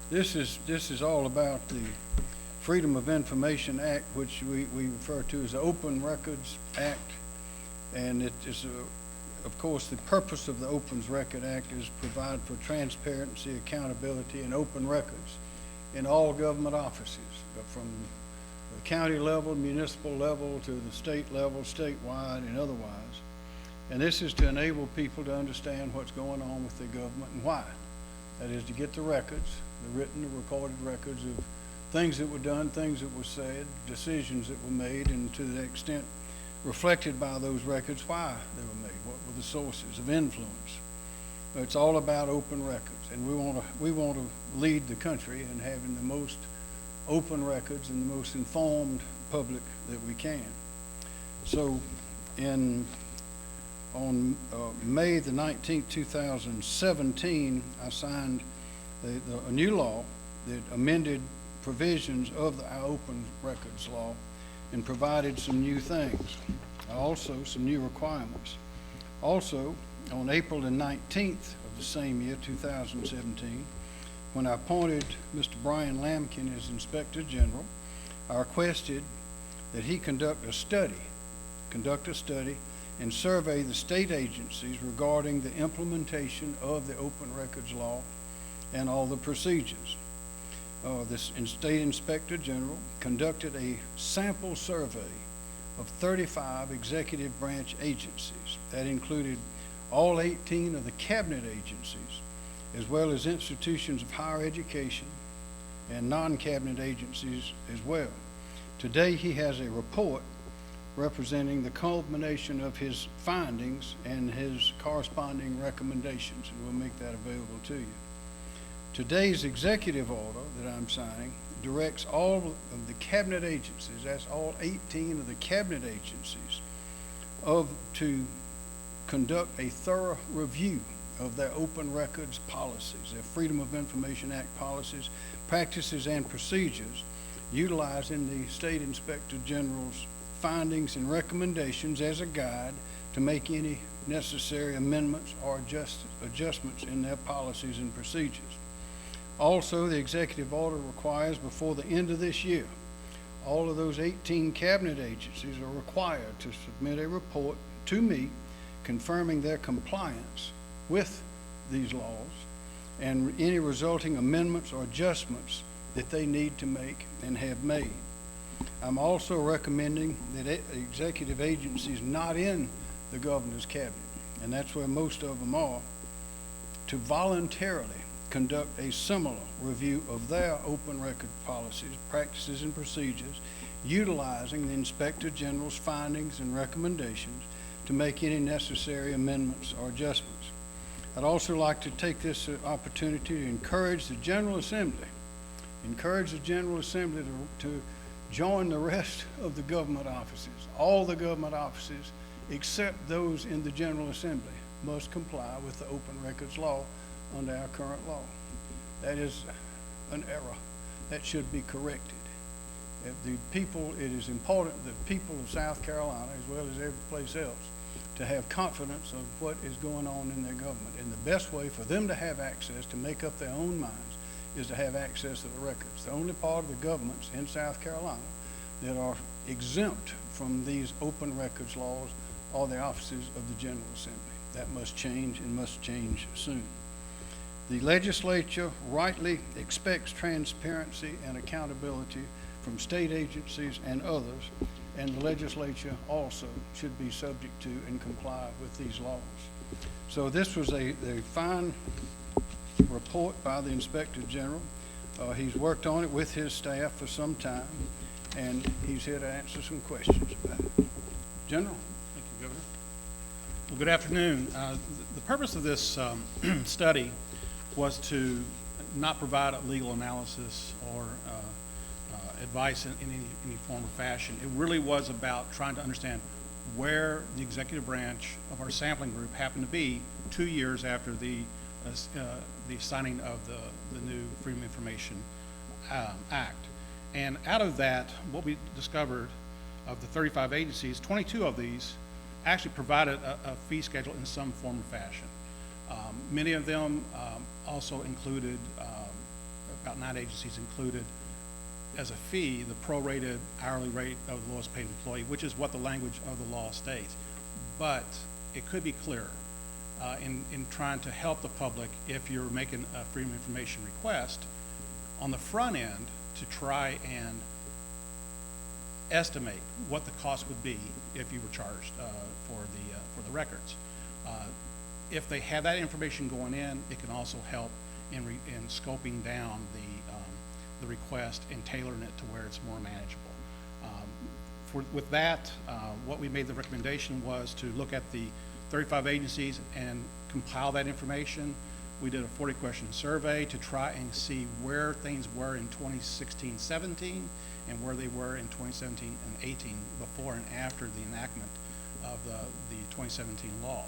This is all about the Freedom of Information Act, which we refer to as the Open Records Act. And it is, of course, the purpose of the Open Records Act is provide for transparency, accountability, and open records in all government offices, from the county level, municipal level, to the state level, statewide, and otherwise. And this is to enable people to understand what's going on with their government and why. That is to get the records, the written and recorded records of things that were done, things that were said, decisions that were made, and to the extent reflected by those records, why they were made, what were the sources of influence. It's all about open records, and we want to lead the country in having the most open records and the most informed public that we can. So on May the 19th, 2017, I signed a new law that amended provisions of our open records law and provided some new things, also some new requirements. Also, on April the 19th of the same year, 2017, when I appointed Mr. Brian Lampkin as Inspector General, I requested that he conduct a study and survey the state agencies regarding the implementation of the open records law and all the procedures. This State Inspector General conducted a sample survey of 35 executive branch agencies. That included all 18 of the cabinet agencies, as well as institutions of higher education and non-cabinet agencies as well. Today he has a report representing the culmination of his findings and his corresponding recommendations, and we'll make that available to you. Today's executive order that I'm signing directs all of the cabinet agencies, that's all 18 of the cabinet agencies, to conduct a thorough review of their open records policies, their Freedom of Information Act policies, practices, and procedures, utilizing the State Inspector General's findings and recommendations as a guide to make any necessary amendments or adjustments in their policies and procedures. Also, the executive order requires before the end of this year, all of those 18 cabinet agencies are required to submit a report to me confirming their compliance with these laws and any resulting amendments or adjustments that they need to make and have made. I'm also recommending that executive agencies not in the governor's cabinet, and that's where most of them are, to voluntarily conduct a similar review of their open record policies, practices, and procedures, utilizing the Inspector General's findings and recommendations to make any necessary amendments or adjustments. I'd also like to take this opportunity to encourage the General Assembly to join the rest of the government offices. All the government offices, except those in the General Assembly, must comply with the open records law under our current law. That is an error that should be corrected. It is important that people of South Carolina, as well as every place else, to have confidence of what is going on in their government. And the best way for them to have access, to make up their own minds, is to have access to the records. The only part of the governments in South Carolina that are exempt from these open records laws are the offices of the General Assembly. That must change, and must change soon. The legislature rightly expects transparency and accountability from state agencies and others, and the legislature also should be subject to and comply with these laws. So this was a fine report by the Inspector General. He's worked on it with his staff for some time, and he's here to answer some questions about it. General? Thank you, Governor. Well, good afternoon. The purpose of this study was to not provide a legal analysis or advice in any form or fashion. It really was about trying to understand where the executive branch of our sampling group happened to be 2 years after the signing of the new Freedom of Information Act. And out of that, what we discovered of the 35 agencies, 22 of these actually provided a fee schedule in some form or fashion. Many of them also included about 9 agencies included as a fee the prorated hourly rate of the lowest paid employee, which is what the language of the law states. But it could be clearer in trying to help the public if you're making a freedom of information request on the front end to try and estimate what the cost would be if you were charged for the records. If they have that information going in, it can also help in scoping down the request and tailoring it to where it's more manageable. With that, what we made the recommendation was to look at the 35 agencies and compile that information. We did a 40-question survey to try and see where things were in 2016-17 and where they were in 2017 and 18 before and after the enactment of the 2017 law.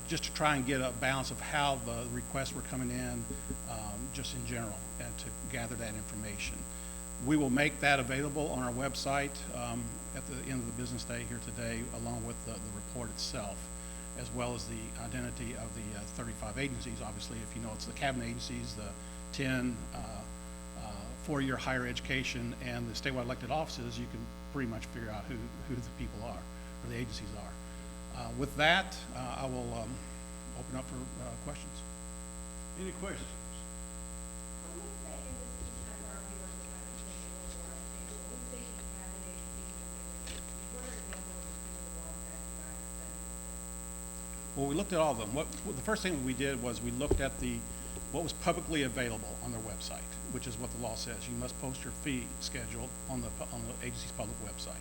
Just to try and get a balance of how the requests were coming in, just in general, and to gather that information. We will make that available on our website at the end of the business day here today, along with the report itself, as well as the identity of the 35 agencies. Obviously, if you know it's the cabinet agencies, the 10 four-year higher education, and the statewide elected offices, you can pretty much figure out who the people are, or the agencies are. With that, I will open up for questions. Any questions? Well, we looked at all of them. The first thing we did was we looked at what was publicly available on their website, which is what the law says. You must post your fee schedule on the agency's public website.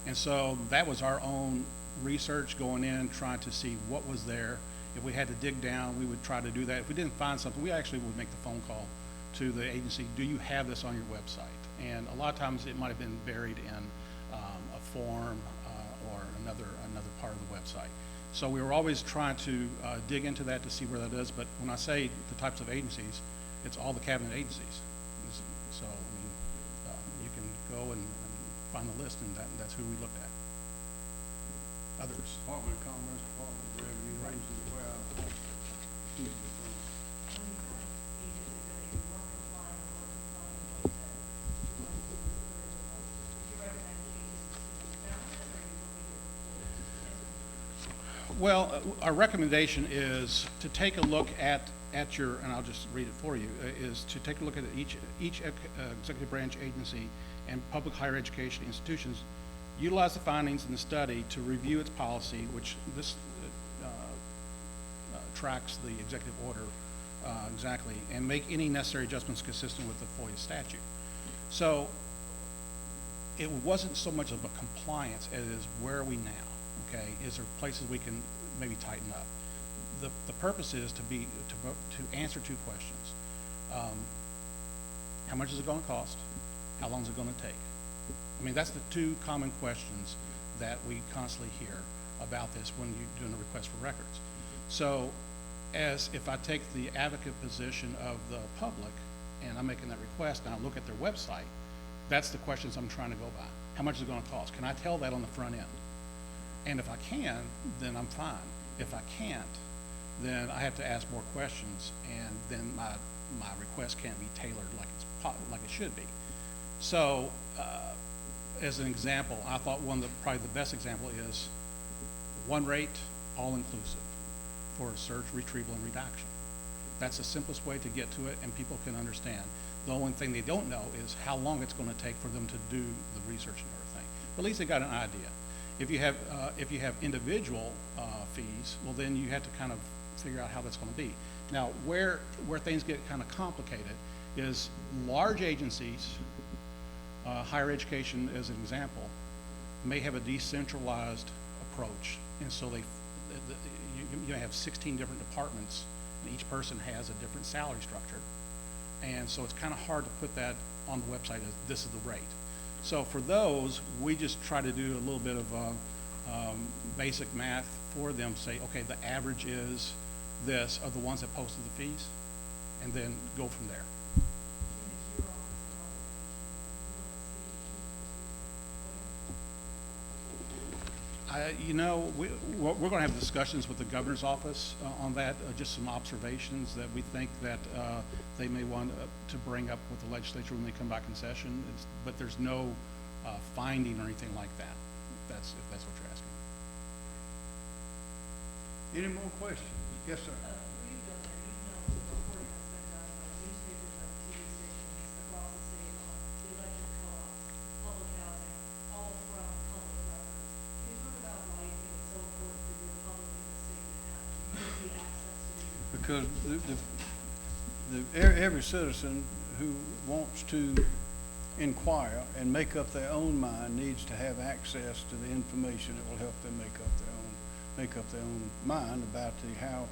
And so that was our own research going in, trying to see what was there. If we had to dig down, we would try to do that. If we didn't find something, we actually would make the phone call to the agency. Do you have this on your website? And a lot of times it might have been buried in a form or another part of the website. So we were always trying to dig into that to see where that is. But when I say the types of agencies, it's all the cabinet agencies. So I mean, you can go and find the list, and that's who we looked at. Others. Department of Commerce, Department of Revenue, Right. agencies, excuse me. Well, our recommendation is to take a look at your, and I'll just read it for you, is to take a look at each executive branch agency and public higher education institutions, utilize the findings in the study to review its policy, which this tracks the executive order exactly, and make any necessary adjustments consistent with the FOIA statute. So it wasn't so much of a compliance as it is where are we now, okay? Is there places we can maybe tighten up? The purpose is to answer two questions. How much is it going to cost? How long is it going to take? I mean, that's the two common questions that we constantly hear about this when you're doing a request for records. So as if I take the advocate position of the public and I'm making that request and I look at their website, that's the questions I'm trying to go by. How much is it going to cost? Can I tell that on the front end? And if I can, then I'm fine. If I can't, then I have to ask more questions, and then my request can't be tailored like it should be. So, as an example, I thought probably the best example is one rate, all inclusive, for search, retrieval, and redaction. That's the simplest way to get to it, and people can understand. The only thing they don't know is how long it's going to take for them to do the research and everything. But at least they got an idea. If you have individual fees, well, then you have to kind of figure out how that's going to be. Now, where things get kind of complicated is large agencies, higher education as an example, may have a decentralized approach, and so you have 16 different departments, and each person has a different salary structure, and so it's kind of hard to put that on the website as this is the rate. So for those, we just try to do a little bit of basic math for them, say, okay, the average is this of the ones that posted the fees, and then go from there. You know, we're going to have discussions with the governor's office on that, just some observations that we think that they may want to bring up with the legislature when they come back in session. But there's no finding or anything like that. If that's what you're asking. Any more questions? Yes, sir. We've done there, you know, the reporting has been done by newspapers and TV stations across the state on the electric co-ops, public housing, all from public records. Can you talk about why you think it's so important for your public in the state to have easy access to these? Because every citizen who wants to inquire and make up their own mind needs to have access to the information that will help them make up their own mind about how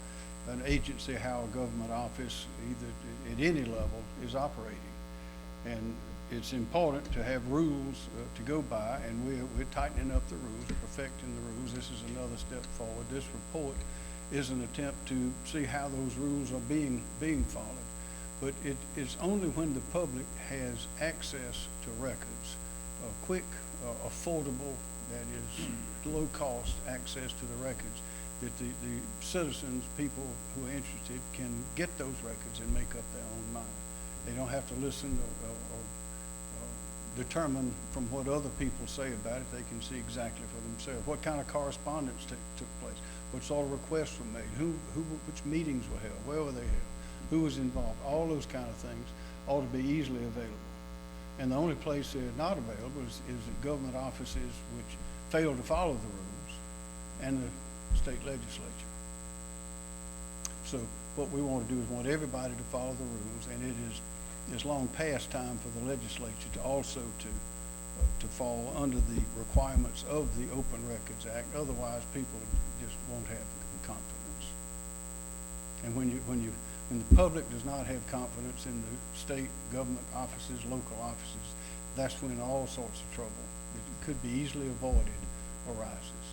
an agency, how a government office, either at any level, is operating. And it's important to have rules to go by, and we're tightening up the rules, perfecting the rules. This is another step forward. This report is an attempt to see how those rules are being followed. But it's only when the public has access to records, quick, affordable, that is low-cost access to the records, that the citizens, people who are interested, can get those records and make up their own mind. They don't have to listen or determine from what other people say about it. They can see exactly for themselves what kind of correspondence took place, what sort of requests were made, which meetings were held, where were they held, who was involved. All those kind of things ought to be easily available. And the only place they're not available is at government offices which fail to follow the rules and the state legislature. So what we want to do is want everybody to follow the rules, and it's long past time for the legislature to also to fall under the requirements of the Open Records Act. Otherwise, people just won't have confidence. And when the public does not have confidence in the state government offices, local offices, that's when all sorts of trouble that could be easily avoided arises.